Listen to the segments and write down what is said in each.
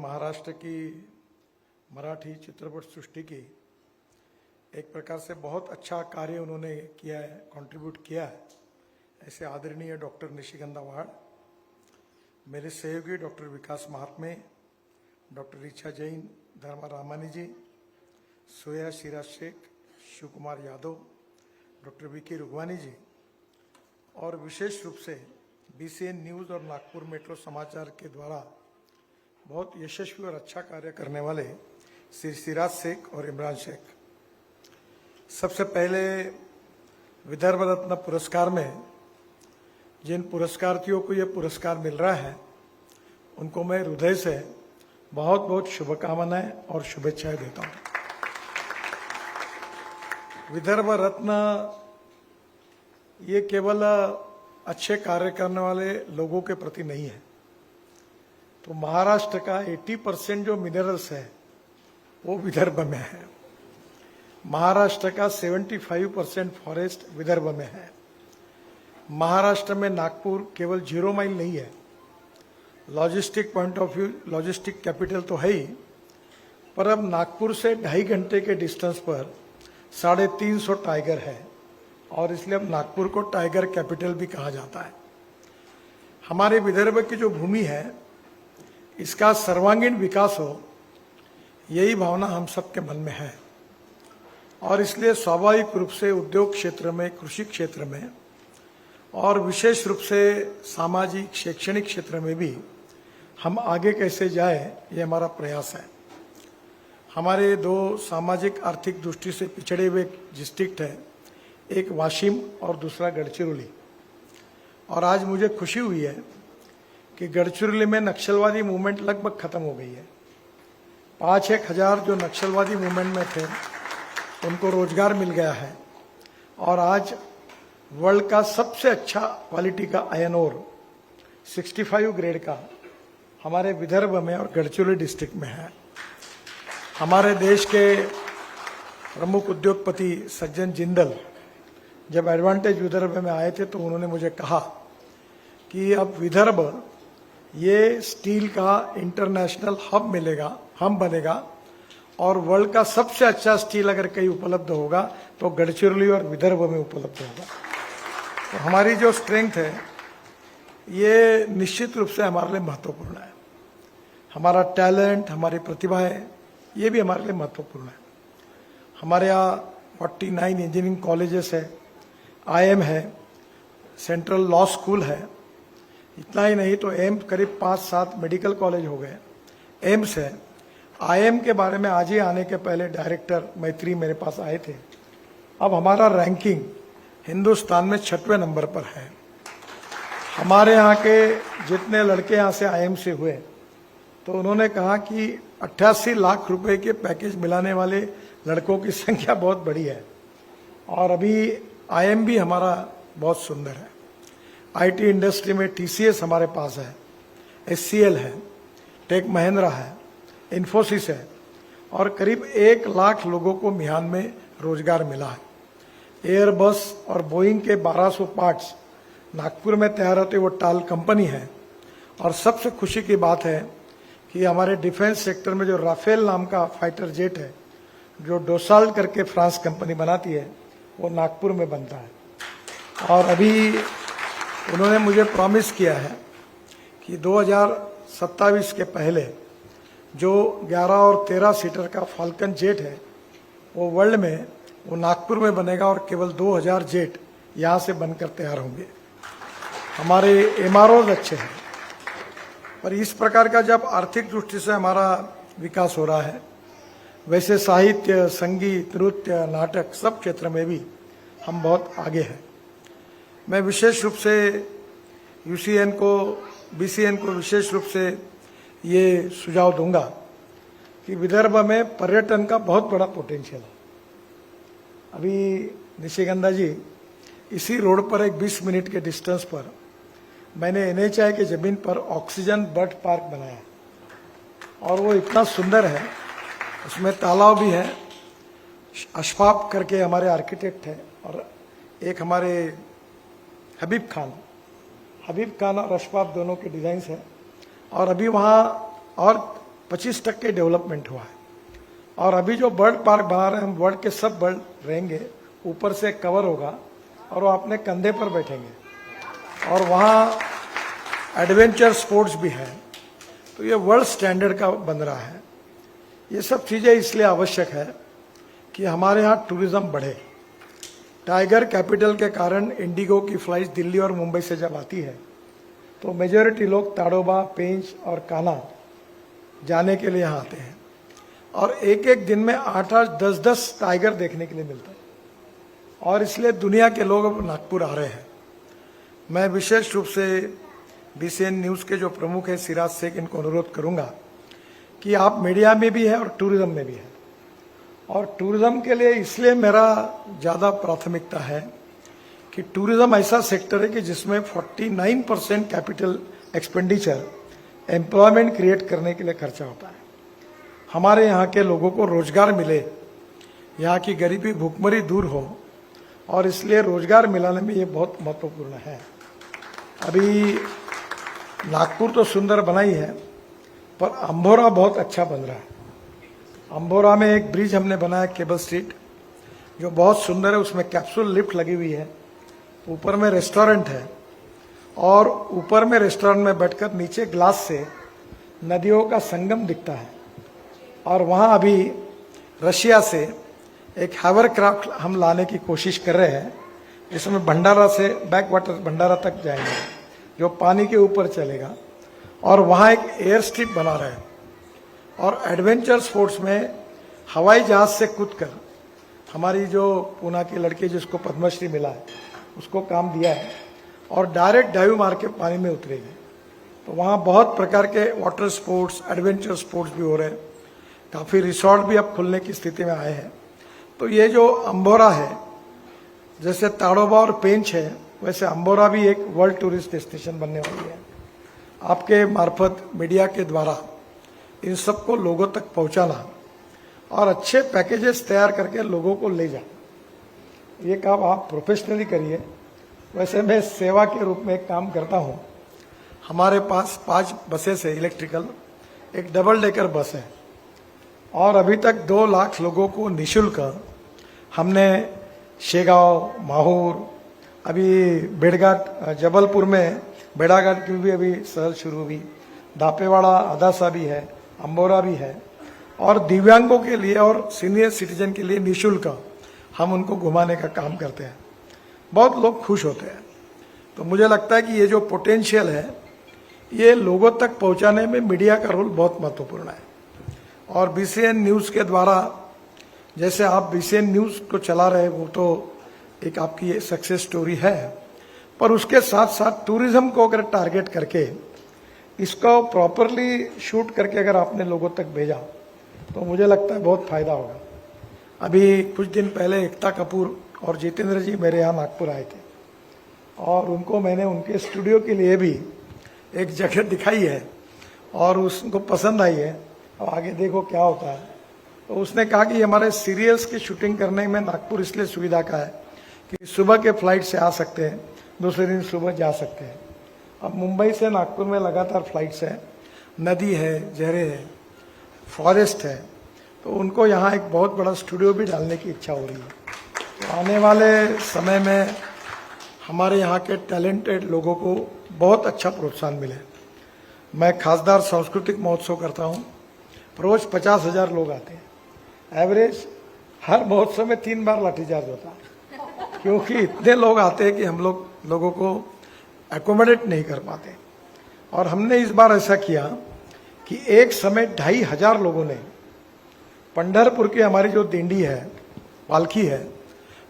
महाराष्ट्र की मराठी चित्रपट सृष्टि की एक प्रकार से बहुत अच्छा कार्य उन्होंने किया है, कंट्रीब्यूट किया है। ऐसे आदरणीय डॉक्टर निशिगंधा वाड़, मेरे सहयोगी डॉक्टर विकास महात्मे, डॉक्टर ऋचा जैन, धर्मा रामानी जी, सोया सिराज शेख, शिव कुमार यादव, डॉक्टर वीके रुगवानी जी और विशेष रूप से BCN न्यूज़ और नागपुर मेट्रो समाचार के द्वारा बहुत यशस्वी और अच्छा कार्य करने वाले श्री सिराज शेख और इमरान शेख। सबसे पहले विदर्भ रत्न पुरस्कार में जिन पुरस्कार्थियों को ये पुरस्कार मिल रहा है उनको मैं हृदय से बहुत बहुत शुभकामनाएं और शुभेच्छाएं देता हूं। विदर्भ रत्न ये केवल अच्छे कार्य करने वाले लोगों के प्रति नहीं है, तो महाराष्ट्र का 80% जो मिनरल्स है वो विदर्भ में है। महाराष्ट्र का 75% फॉरेस्ट विदर्भ में है। महाराष्ट्र में नागपुर केवल 0 माइल नहीं है, logistic point of view logistic capital तो है ही, पर अब नागपुर से 2.5 घंटे के डिस्टेंस पर 350 टाइगर है और इसलिए अब नागपुर को टाइगर कैपिटल भी कहा जाता है। हमारे विदर्भ की जो भूमि है इसका सर्वांगीण विकास हो, यही भावना हम सबके मन में है और इसलिए स्वाभाविक रूप से उद्योग क्षेत्र में, कृषि क्षेत्र में और विशेष रूप से सामाजिक शैक्षणिक क्षेत्र में भी हम आगे कैसे जाए, ये हमारा प्रयास है। हमारे 2 सामाजिक आर्थिक दृष्टि से पिछड़े हुए डिस्ट्रिक्ट है, एक वाशिम और दूसरा गढ़चिरौली। और आज मुझे खुशी हुई है कि गढ़चिरौली में नक्सलवादी मूवमेंट लगभग खत्म हो गई है। 5-1 हजार जो नक्सलवादी मूवमेंट में थे उनको रोजगार मिल गया है और आज वर्ल्ड का सबसे अच्छा क्वालिटी का आयरन ओर 65 ग्रेड का हमारे विदर्भ में और गढ़चिरौली डिस्ट्रिक्ट में है। हमारे देश के प्रमुख उद्योगपति सज्जन जिंदल जब एडवांटेज विदर्भ में आए थे तो उन्होंने मुझे कहा कि अब विदर्भ ये स्टील का इंटरनेशनल हब बनेगा और वर्ल्ड का सबसे अच्छा स्टील अगर कहीं उपलब्ध होगा तो गढ़चिरौली और विदर्भ में उपलब्ध होगा। तो हमारी जो स्ट्रेंथ है ये निश्चित रूप से हमारे लिए महत्वपूर्ण है। हमारा टैलेंट, हमारी प्रतिभाएं, ये भी हमारे लिए महत्वपूर्ण है। हमारे यहाँ 49 इंजीनियरिंग कॉलेजेस है, IIM है, सेंट्रल लॉ स्कूल है। इतना ही नहीं तो एम्स करीब 5-7 मेडिकल कॉलेज हो गए, एम्स है। IIM के बारे में आज ही आने के पहले डायरेक्टर मैत्री मेरे पास आए थे। अब हमारा रैंकिंग हिंदुस्तान में 6वें नंबर पर है। हमारे यहाँ के जितने लड़के यहाँ से IIM से हुए तो उन्होंने कहा कि 88 लाख रुपए के पैकेज मिलाने वाले लड़कों की संख्या बहुत बड़ी है और अभी IIM भी हमारा बहुत सुंदर है। IT इंडस्ट्री में TCS हमारे पास है, SCL है, टेक महिंद्रा है, इन्फोसिस है और करीब 1 लाख लोगों को मिहान में रोजगार मिला है। एयरबस और बोइंग के 1200 पार्ट्स नागपुर में तैयार होते वो टाल कंपनी है। और सबसे खुशी की बात है कि हमारे डिफेंस सेक्टर में जो राफेल नाम का फाइटर जेट है जो डोसाल करके फ्रांस कंपनी बनाती है वो नागपुर में बनता है। और अभी उन्होंने मुझे प्रॉमिस किया है कि 2027 के पहले जो 11 और 13 सीटर का फाल्कन जेट है वो वर्ल्ड में वो नागपुर में बनेगा और केवल 2000 जेट यहाँ से बनकर तैयार होंगे। हमारे MROs अच्छे हैं। पर इस प्रकार का जब आर्थिक दृष्टि से हमारा विकास हो रहा है, वैसे साहित्य, संगीत, नृत्य, नाटक सब क्षेत्र में भी हम बहुत आगे हैं। मैं विशेष रूप से BCN को विशेष रूप से ये सुझाव दूंगा कि विदर्भ में पर्यटन का बहुत बड़ा पोटेंशियल है। अभी निशिगंधा जी, इसी रोड पर एक 20 मिनट के डिस्टेंस पर मैंने NHI की जमीन पर ऑक्सीजन बर्ड पार्क बनाया और वो इतना सुंदर है, उसमें तालाब भी है। अशफाक करके हमारे आर्किटेक्ट हैं और एक हमारे हबीब खान और अशफाक दोनों के डिजाइन्स हैं। और अभी वहाँ और 25% डेवलपमेंट हुआ है। और अभी जो बर्ड पार्क बना रहे हैं हम, बर्ड के सब बर्ड रहेंगे, ऊपर से कवर होगा और वो अपने कंधे पर बैठेंगे और वहाँ एडवेंचर स्पोर्ट्स भी है। तो ये वर्ल्ड स्टैंडर्ड का बन रहा है। ये सब चीज़ें इसलिए आवश्यक है कि हमारे यहाँ टूरिज्म बढ़े। टाइगर कैपिटल के कारण इंडिगो की फ्लाइट दिल्ली और मुंबई से जब आती है तो मेजॉरिटी लोग ताड़ोबा, पेंच और कान्हा जाने के लिए यहाँ आते हैं और एक एक दिन में 8-8, 10-10 टाइगर देखने के लिए मिलता है और इसलिए दुनिया के लोग अब नागपुर आ रहे हैं। मैं विशेष रूप से बीसीएन न्यूज़ के जो प्रमुख है सिराज शेख, इनको अनुरोध करूंगा कि आप मीडिया में भी है और टूरिज्म में भी है। और टूरिज्म के लिए इसलिए मेरा ज़्यादा प्राथमिकता है कि टूरिज्म ऐसा सेक्टर है कि जिसमें 49% कैपिटल एक्सपेंडिचर एम्प्लॉयमेंट क्रिएट करने के लिए खर्चा होता है। हमारे यहाँ के लोगों को रोजगार मिले, यहाँ की गरीबी भूखमरी दूर हो और इसलिए रोजगार मिलाने में ये बहुत महत्वपूर्ण है। अभी नागपुर तो सुंदर बना ही है, पर अंबोरा बहुत अच्छा बन रहा है। अंबोरा में एक ब्रिज हमने बनाया, केबल स्ट्रीट, जो बहुत सुंदर है। उसमें कैप्सूल लिफ्ट लगी हुई है, ऊपर में रेस्टोरेंट है और ऊपर में रेस्टोरेंट में बैठकर नीचे ग्लास से नदियों का संगम दिखता है। और वहाँ अभी रशिया से एक हावरक्राफ्ट हम लाने की कोशिश कर रहे हैं, जिसमें भंडारा से बैक वाटर भंडारा तक जाएंगे, जो पानी के ऊपर चलेगा और वहाँ एक एयर स्ट्रिप बना रहे हैं। और एडवेंचर स्पोर्ट्स में हवाई जहाज से कूदकर हमारी जो पूना की लड़की जिसको पद्मश्री मिला है उसको काम दिया है और डायरेक्ट डाइव मार के पानी में उतरेगी। तो वहाँ बहुत प्रकार के वाटर स्पोर्ट्स, एडवेंचर स्पोर्ट्स भी हो रहे हैं। काफ़ी रिसोर्ट भी अब खुलने की स्थिति में आए हैं। तो ये जो अंबोरा है, जैसे ताड़ोबा और पेंच है, वैसे अंबोरा भी एक वर्ल्ड टूरिस्ट डेस्टिनेशन बनने वाली है। आपके मार्फत मीडिया के द्वारा इन सबको लोगों तक पहुंचाना और अच्छे पैकेजेस तैयार करके लोगों को ले जाना, ये काम आप प्रोफेशनली करिए। वैसे मैं सेवा के रूप में एक काम करता हूं। हमारे पास 5 बसेस है इलेक्ट्रिकल, एक डबल डेकर बस है और अभी तक 2 लाख लोगों को निःशुल्क हमने शेगांव, माहौर, अभी बेड़घाट, जबलपुर में बेड़ाघाट की भी अभी सहल शुरू हुई, दापेवाड़ा, अदासा भी है, अंबोरा भी है। और दिव्यांगों के लिए और सीनियर सिटीजन के लिए निःशुल्क हम उनको घुमाने का काम करते हैं। बहुत लोग खुश होते हैं। तो मुझे लगता है कि ये जो पोटेंशियल है, ये लोगों तक पहुंचाने में मीडिया का रोल बहुत महत्वपूर्ण है। और बीसीएन न्यूज़ के द्वारा, जैसे आप बीसीएन न्यूज़ को चला रहे, वो तो एक आपकी ये सक्सेस स्टोरी है, पर उसके साथ साथ टूरिज्म को अगर टारगेट करके इसको प्रॉपरली शूट करके अगर आपने लोगों तक भेजा तो मुझे लगता है बहुत फायदा होगा। अभी कुछ दिन पहले एकता कपूर और जितेंद्र जी मेरे यहाँ नागपुर आए थे और उनको मैंने उनके स्टूडियो के लिए भी एक जगह दिखाई है और उसको पसंद आई है। और आगे देखो क्या होता है। तो उसने कहा कि हमारे सीरियल्स की शूटिंग करने में नागपुर इसलिए सुविधा का है कि सुबह के फ्लाइट से आ सकते हैं, दूसरे दिन सुबह जा सकते हैं। अब मुंबई से नागपुर में लगातार फ्लाइट्स है, नदी है, जहरे है, फॉरेस्ट है, तो उनको यहाँ एक बहुत बड़ा स्टूडियो भी डालने की इच्छा हो रही है। तो आने वाले समय में हमारे यहाँ के टैलेंटेड लोगों को बहुत अच्छा प्रोत्साहन मिले। मैं खासदार सांस्कृतिक महोत्सव करता हूँ, रोज 50,000 लोग आते हैं। एवरेज हर महोत्सव में 3 बार लाठीचार्ज होता है, क्योंकि इतने लोग आते हैं कि हम लोगों को एकोमोडेट नहीं कर पाते। और हमने इस बार ऐसा किया कि एक समय 2,500 लोगों ने, पंढरपुर की हमारी जो दिंडी है, पालकी है,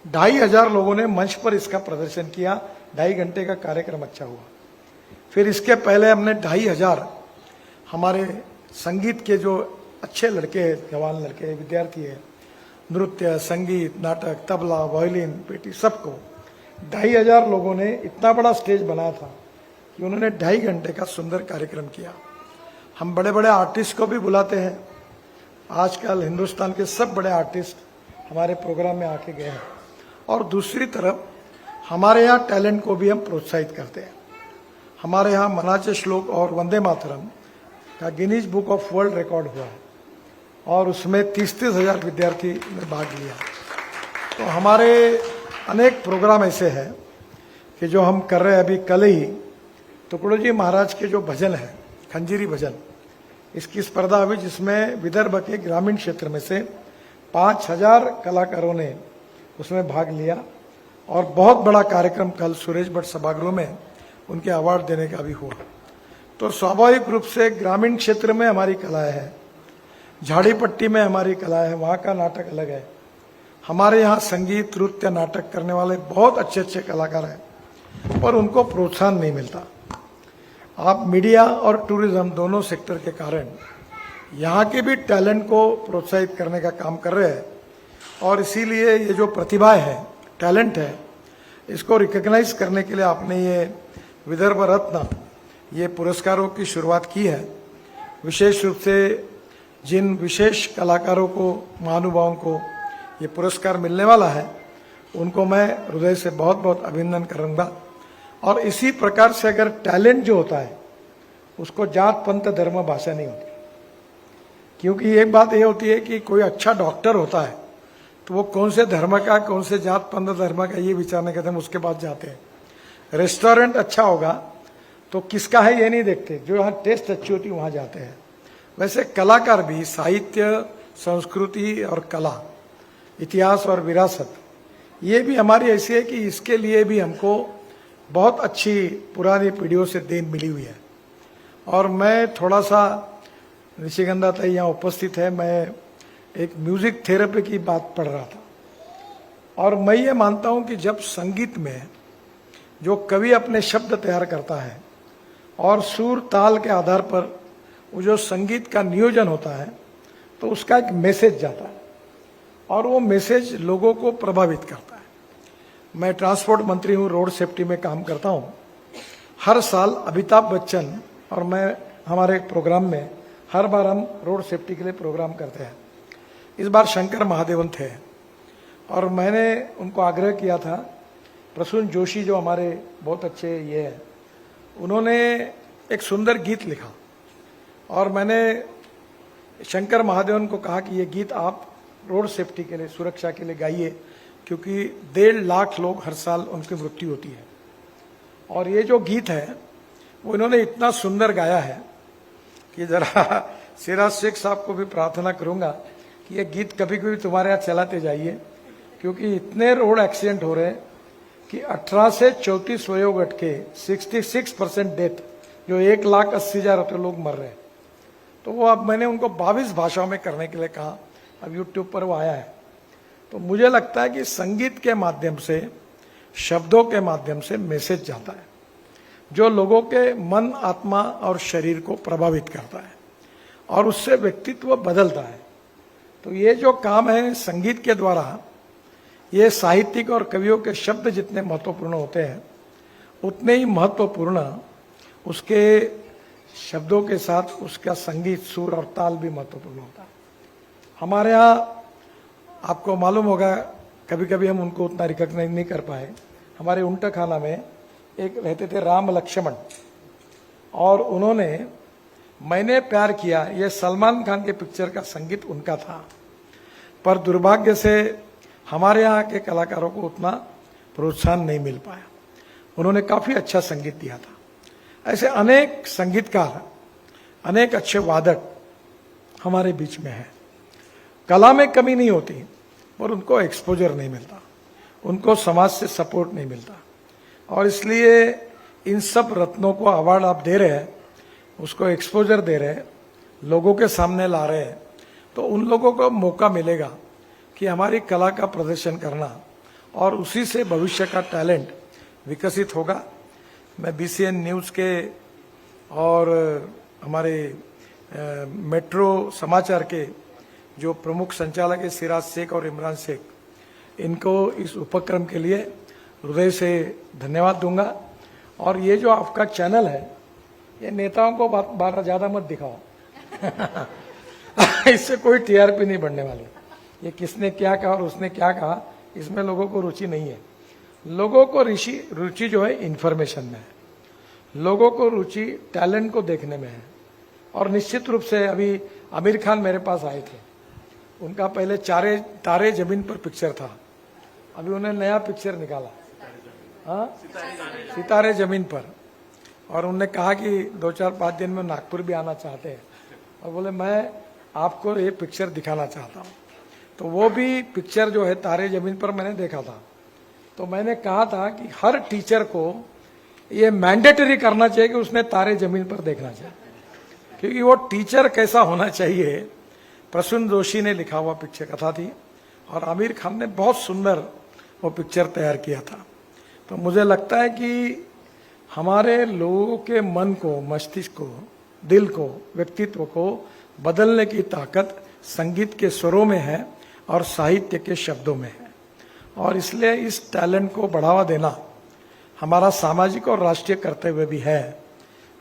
2,500 लोगों ने मंच पर इसका प्रदर्शन किया। 2.5 घंटे का कार्यक्रम अच्छा हुआ। फिर इसके पहले हमने 2,500 हमारे संगीत के जो अच्छे लड़के, जवान लड़के, विद्यार्थी है, नृत्य, संगीत, नाटक, तबला, वायलिन, पेटी, सबको 2,500 लोगों ने इतना बड़ा स्टेज बनाया था कि उन्होंने 2.5 घंटे का सुंदर कार्यक्रम किया। हम बड़े बड़े आर्टिस्ट को भी बुलाते हैं। आजकल हिंदुस्तान के सब बड़े आर्टिस्ट हमारे प्रोग्राम में आके गए हैं। और दूसरी तरफ हमारे यहाँ टैलेंट को भी हम प्रोत्साहित करते हैं। हमारे यहाँ मनाचे श्लोक और वंदे मातरम का Guinness book of world record हुआ है और उसमें 30-30 हजार विद्यार्थी ने भाग लिया। तो हमारे अनेक प्रोग्राम ऐसे हैं कि जो हम कर रहे हैं। अभी कल ही टुकड़ोजी महाराज के जो भजन है, खंजीरी भजन, इसकी स्पर्धा हुई जिसमें विदर्भ के ग्रामीण क्षेत्र में से 5000 कलाकारों ने उसमें भाग लिया और बहुत बड़ा कार्यक्रम कल सुरेश भट्ट सभागृह में उनके अवार्ड देने का भी हुआ। तो स्वाभाविक रूप से ग्रामीण क्षेत्र में हमारी कलाएं हैं, झाड़ी पट्टी में हमारी कला है, वहाँ का नाटक अलग है। हमारे यहाँ संगीत, नृत्य, नाटक करने वाले बहुत अच्छे अच्छे कलाकार हैं पर उनको प्रोत्साहन नहीं मिलता। आप मीडिया और टूरिज्म दोनों सेक्टर के कारण यहाँ के भी टैलेंट को प्रोत्साहित करने का काम कर रहे हैं और इसीलिए ये जो प्रतिभा है, टैलेंट है, इसको रिकॉग्नाइज करने के लिए आपने ये विदर्भ रत्न, ये पुरस्कारों की शुरुआत की है। विशेष रूप से जिन विशेष कलाकारों को, महानुभावों को ये पुरस्कार मिलने वाला है, उनको मैं हृदय से बहुत बहुत अभिनंदन करूंगा। और इसी प्रकार से अगर टैलेंट जो होता है उसको जात पंथ धर्म भाषा नहीं होती, क्योंकि एक बात ये होती है कि कोई अच्छा डॉक्टर होता है तो वो कौन से धर्म का, कौन से जात पंथ धर्म का, ये विचारने के हम उसके बाद जाते हैं। रेस्टोरेंट अच्छा होगा तो किसका है ये नहीं देखते, जो यहाँ टेस्ट अच्छी होती वहां जाते हैं। वैसे कलाकार भी साहित्य, संस्कृति और कला, इतिहास और विरासत, ये भी हमारी ऐसी है कि इसके लिए भी हमको बहुत अच्छी पुरानी पीढ़ियों से देन मिली हुई है। और मैं थोड़ा सा, निशिगंधा ताई यहाँ उपस्थित है, मैं एक म्यूजिक थेरेपी की बात पढ़ रहा था और मैं ये मानता हूँ कि जब संगीत में जो कवि अपने शब्द तैयार करता है और सुर ताल के आधार पर वो जो संगीत का नियोजन होता है तो उसका एक मैसेज जाता है और वो मैसेज लोगों को प्रभावित करता है। मैं ट्रांसपोर्ट मंत्री हूँ, रोड सेफ्टी में काम करता हूँ। हर साल अमिताभ बच्चन और मैं हमारे प्रोग्राम में हर बार हम रोड सेफ्टी के लिए प्रोग्राम करते हैं। इस बार शंकर महादेवन थे और मैंने उनको आग्रह किया था, प्रसून जोशी जो हमारे बहुत अच्छे ये हैं, उन्होंने एक सुंदर गीत लिखा और मैंने शंकर महादेवन को कहा कि ये गीत आप रोड सेफ्टी के लिए, सुरक्षा के लिए गाइए, क्योंकि 1.5 लाख लोग हर साल उनकी मृत्यु होती है। और ये जो गीत है वो इन्होंने इतना सुंदर गाया है कि जरा सिराज शेख साहब को भी प्रार्थना करूंगा कि ये गीत कभी कभी तुम्हारे यहाँ चलाते जाइए, क्योंकि इतने रोड एक्सीडेंट हो रहे हैं कि 18 से 34 वयोगट के 66% डेथ, जो 1,80,000 लोग मर रहे हैं। तो वो अब मैंने उनको 22 भाषाओं में करने के लिए कहा, अब यूट्यूब पर वो आया है। तो मुझे लगता है कि संगीत के माध्यम से, शब्दों के माध्यम से मैसेज जाता है जो लोगों के मन, आत्मा और शरीर को प्रभावित करता है और उससे व्यक्तित्व बदलता है। तो ये जो काम है संगीत के द्वारा, ये साहित्यिक और कवियों के शब्द जितने महत्वपूर्ण होते हैं उतने ही महत्वपूर्ण उसके शब्दों के साथ उसका संगीत, सुर और ताल भी महत्वपूर्ण होता है। हमारे यहाँ आपको मालूम होगा, कभी कभी हम उनको उतना रिकॉग्नाइज नहीं कर पाए। हमारे उल्टा खाना में एक रहते थे राम लक्ष्मण, और उन्होंने मैंने प्यार किया, ये सलमान खान के पिक्चर का संगीत उनका था, पर दुर्भाग्य से हमारे यहाँ के कलाकारों को उतना प्रोत्साहन नहीं मिल पाया। उन्होंने काफी अच्छा संगीत दिया था। ऐसे अनेक संगीतकार, अनेक अच्छे वादक हमारे बीच में हैं। कला में कमी नहीं होती पर उनको एक्सपोजर नहीं मिलता, उनको समाज से सपोर्ट नहीं मिलता, और इसलिए इन सब रत्नों को अवार्ड आप दे रहे हैं, उसको एक्सपोजर दे रहे हैं, लोगों के सामने ला रहे हैं, तो उन लोगों को मौका मिलेगा कि हमारी कला का प्रदर्शन करना और उसी से भविष्य का टैलेंट विकसित होगा। मैं BCN न्यूज़ के और हमारे मेट्रो समाचार के जो प्रमुख संचालक है सिराज शेख और इमरान शेख, इनको इस उपक्रम के लिए हृदय से धन्यवाद दूंगा। और ये जो आपका चैनल है, ये नेताओं को बात ज्यादा मत दिखाओ इससे कोई TRP नहीं बढ़ने वाली। ये किसने क्या कहा और उसने क्या कहा, इसमें लोगों को रुचि नहीं है। लोगों को रुचि जो है इन्फॉर्मेशन में है, लोगों को रुचि टैलेंट को देखने में है, और निश्चित रूप से अभी आमिर खान मेरे पास आए थे, उनका पहले तारे जमीन पर पिक्चर था, अभी उन्हें नया पिक्चर निकाला, हाँ, सितारे जमीन पर। और उन्होंने कहा कि 2-4-5 दिन में नागपुर भी आना चाहते हैं, और बोले मैं आपको ये पिक्चर दिखाना चाहता हूँ। तो वो भी पिक्चर जो है तारे जमीन पर मैंने देखा था। तो मैंने कहा था कि हर टीचर को ये मैंडेटरी करना चाहिए कि उसने तारे जमीन पर देखना चाहिए, क्योंकि वो टीचर कैसा होना चाहिए। प्रसून जोशी ने लिखा हुआ पिक्चर कथा थी और आमिर खान ने बहुत सुंदर वो पिक्चर तैयार किया था। तो मुझे लगता है कि हमारे लोगों के मन को, मस्तिष्क को, दिल को, व्यक्तित्व को बदलने की ताकत संगीत के स्वरों में है और साहित्य के शब्दों में है। और इसलिए इस टैलेंट को बढ़ावा देना हमारा सामाजिक और राष्ट्रीय कर्तव्य भी है।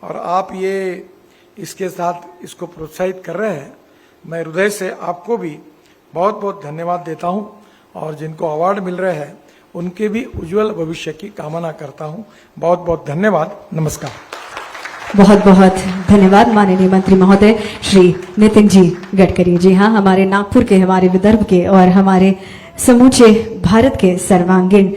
और आप ये इसके साथ इसको प्रोत्साहित कर रहे हैं, मैं हृदय से आपको भी बहुत बहुत धन्यवाद देता हूं। और जिनको अवार्ड मिल रहे हैं उनके भी उज्जवल भविष्य की कामना करता हूं। बहुत बहुत धन्यवाद, नमस्कार। बहुत बहुत धन्यवाद माननीय मंत्री महोदय श्री नितिन जी गडकरी। जी हाँ, हमारे नागपुर के, हमारे विदर्भ के और हमारे समूचे भारत के सर्वांगीण